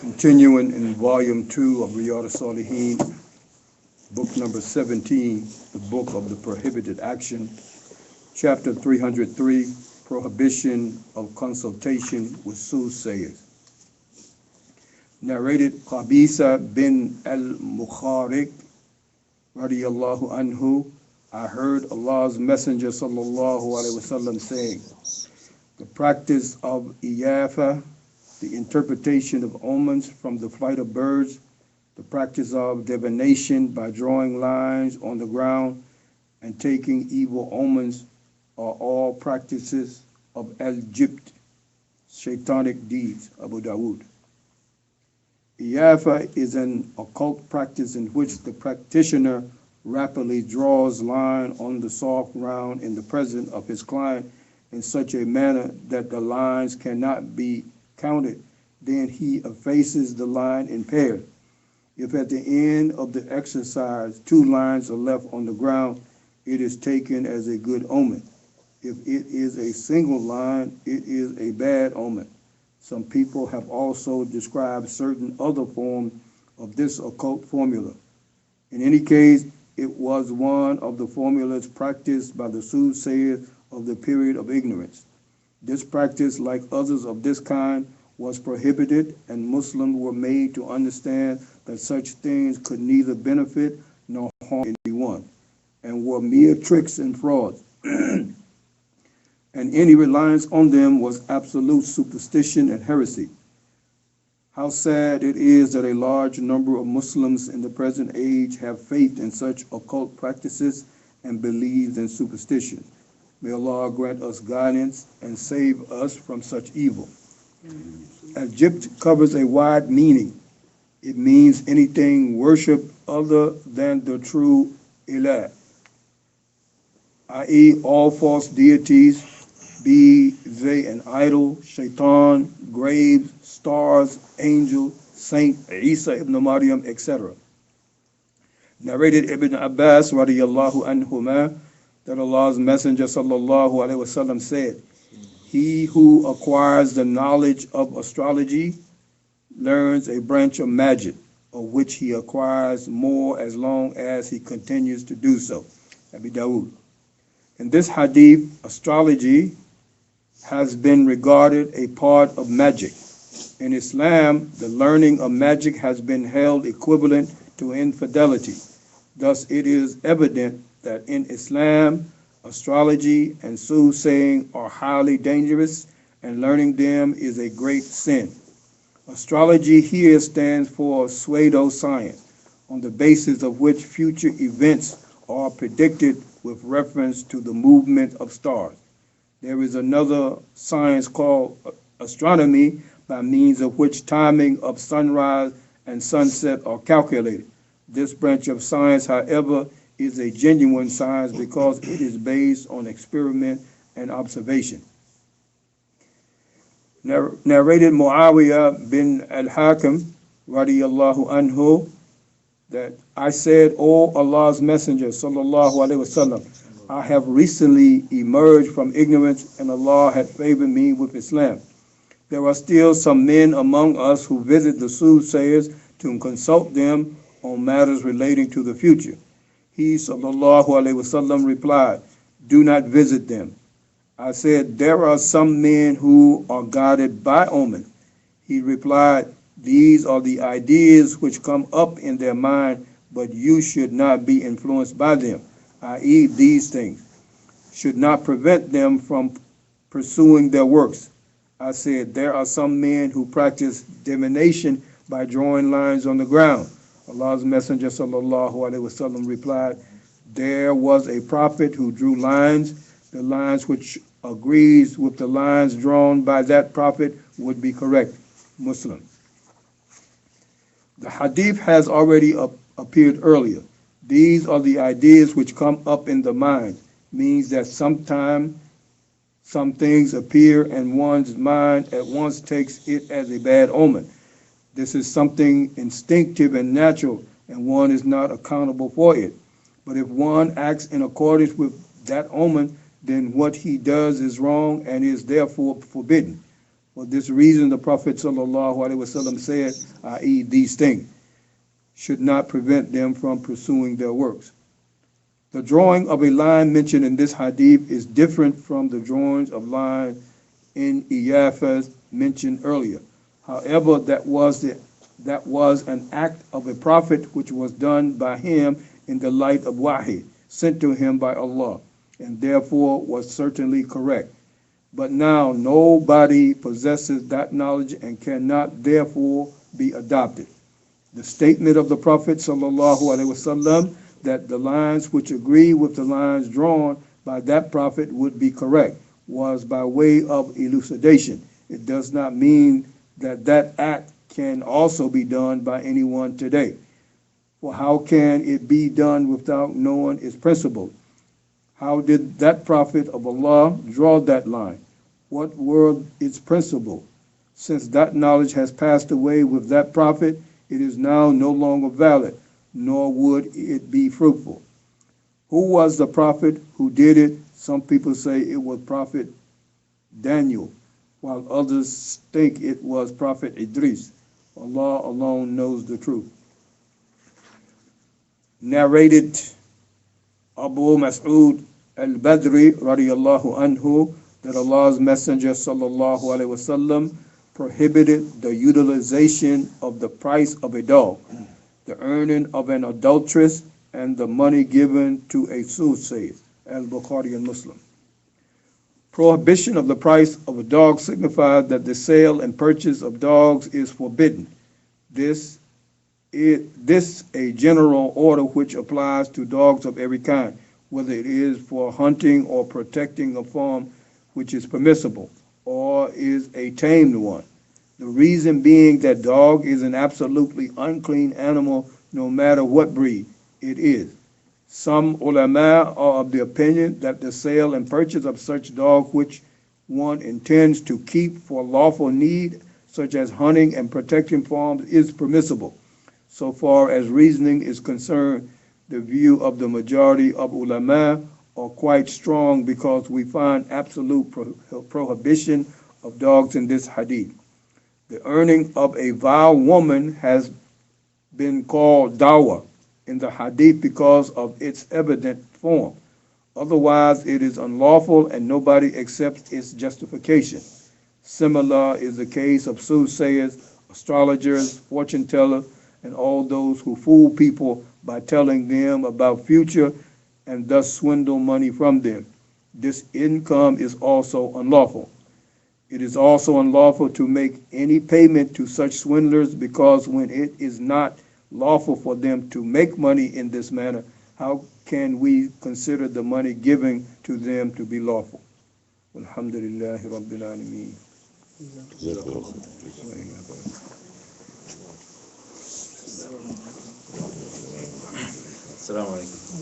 Continuing in Volume 2 of Riyadhus Saliheen, book number 17, the book of the prohibited action, chapter 303, prohibition of consultation with soothsayers. Narrated Qabisa bin al-Mukhariq, radiyallahu anhu, I heard Allah's Messenger sallallahu alaihi wasallam saying, the practice of iyafa, the interpretation of omens from the flight of birds, the practice of divination by drawing lines on the ground and taking evil omens are all practices of al-jibt, shaitanic deeds, Abu Dawood. Iyafa is an occult practice in which the practitioner rapidly draws line on the soft ground in the presence of his client in such a manner that the lines cannot be counted. Then he effaces the line in pairs. If at the end of the exercise 2 lines are left on the ground, it is taken as a good omen. If it is a single line, it is a bad omen. Some people have also described certain other forms of this occult formula. In any case, it was one of the formulas practiced by the soothsayers of the period of ignorance. This practice, like others of this kind, was prohibited, and Muslims were made to understand that such things could neither benefit nor harm anyone, and were mere tricks and frauds. And any reliance on them was absolute superstition and heresy. How sad it is that a large number of Muslims in the present age have faith in such occult practices and believe in superstition. May Allah grant us guidance and save us from such evil. Al-jibt covers a wide meaning. It means anything worshipped other than the true Ilah, i.e. all false deities, be they an idol, shaitan, graves, stars, angels, Saint Isa ibn Maryam, etc. Narrated Ibn Abbas radiyallahu anhuma that Allah's Messenger sallallahu alaihi wasallam said, he who acquires the knowledge of astrology learns a branch of magic, of which he acquires more as long as he continues to do so. Abu Dawood. In this hadith, astrology has been regarded a part of magic. In Islam, the learning of magic has been held equivalent to infidelity. Thus, it is evident that in Islam, astrology and soothsaying are highly dangerous, and learning them is a great sin. Astrology here stands for pseudoscience, on the basis of which future events are predicted with reference to the movement of stars. There is another science called astronomy, by means of which timing of sunrise and sunset are calculated. This branch of science, however, is a genuine science because it is based on experiment and observation. Narrated Muawiyah bin al-Hakam, radiyallahu anhu, that I said, O Allah's Messenger, sallallahu alaihi wasallam, I have recently emerged from ignorance, and Allah had favored me with Islam. There are still some men among us who visit the soothsayers to consult them on matters relating to the future. He, sallallahu alaihi wasallam, replied, do not visit them. I said, there are some men who are guided by omen. He replied, these are the ideas which come up in their mind, but you should not be influenced by them, i.e. these things should not prevent them from pursuing their works. I said, there are some men who practice divination by drawing lines on the ground. Allah's Messenger sallallahu alaihi wasallam replied, there was a prophet who drew lines. The lines which agrees with the lines drawn by that prophet would be correct. Muslim. The hadith has already appeared earlier. These are the ideas which come up in the mind, means that sometimes some things appear and one's mind at once takes it as a bad omen. This is something instinctive and natural, and one is not accountable for it. But if one acts in accordance with that omen, then what he does is wrong and is therefore forbidden. For this reason, the Prophet ﷺ said, i.e., these things should not prevent them from pursuing their works. The drawing of a line mentioned in this hadith is different from the drawings of line in Iyafas mentioned earlier. However, that was an act of a prophet which was done by him in the light of wahi, sent to him by Allah, and therefore was certainly correct. But now nobody possesses that knowledge and cannot therefore be adopted. The statement of the Prophet ﷺ that the lines which agree with the lines drawn by that prophet would be correct was by way of elucidation. It does not mean that that act can also be done by anyone today. For how can it be done without knowing its principle? How did that prophet of Allah draw that line? What were its principles? Since that knowledge has passed away with that prophet, it is now no longer valid, nor would it be fruitful. Who was the prophet who did it? Some people say it was Prophet Daniel, while others think it was Prophet Idris. Allah alone knows the truth. Narrated Abu Mas'ud al-Badri radiyallahu anhu that Allah's Messenger sallallahu alaihi wasallam prohibited the utilization of the price of a dog, the earning of an adulteress, and the money given to a soothsayer. Al-Bukhari and Muslim. Prohibition of the price of a dog signifies that the sale and purchase of dogs is forbidden. This a general order which applies to dogs of every kind, whether it is for hunting or protecting a farm, which is permissible, or is a tamed one. The reason being that dog is an absolutely unclean animal no matter what breed it is. Some ulama are of the opinion that the sale and purchase of such dog which one intends to keep for lawful need, such as hunting and protecting farms, is permissible. So far as reasoning is concerned, the view of the majority of ulama are quite strong because we find absolute prohibition of dogs in this hadith. The earning of a vile woman has been called dawah in the hadith because of its evident form. Otherwise, it is unlawful and nobody accepts its justification. Similar is the case of soothsayers, astrologers, fortune tellers, and all those who fool people by telling them about future and thus swindle money from them. This income is also unlawful. It is also unlawful to make any payment to such swindlers because when it is not lawful for them to make money in this manner, how can we consider the money given to them to be lawful? Alhamdulillahi Rabbil Alameen. Assalamu alaikum.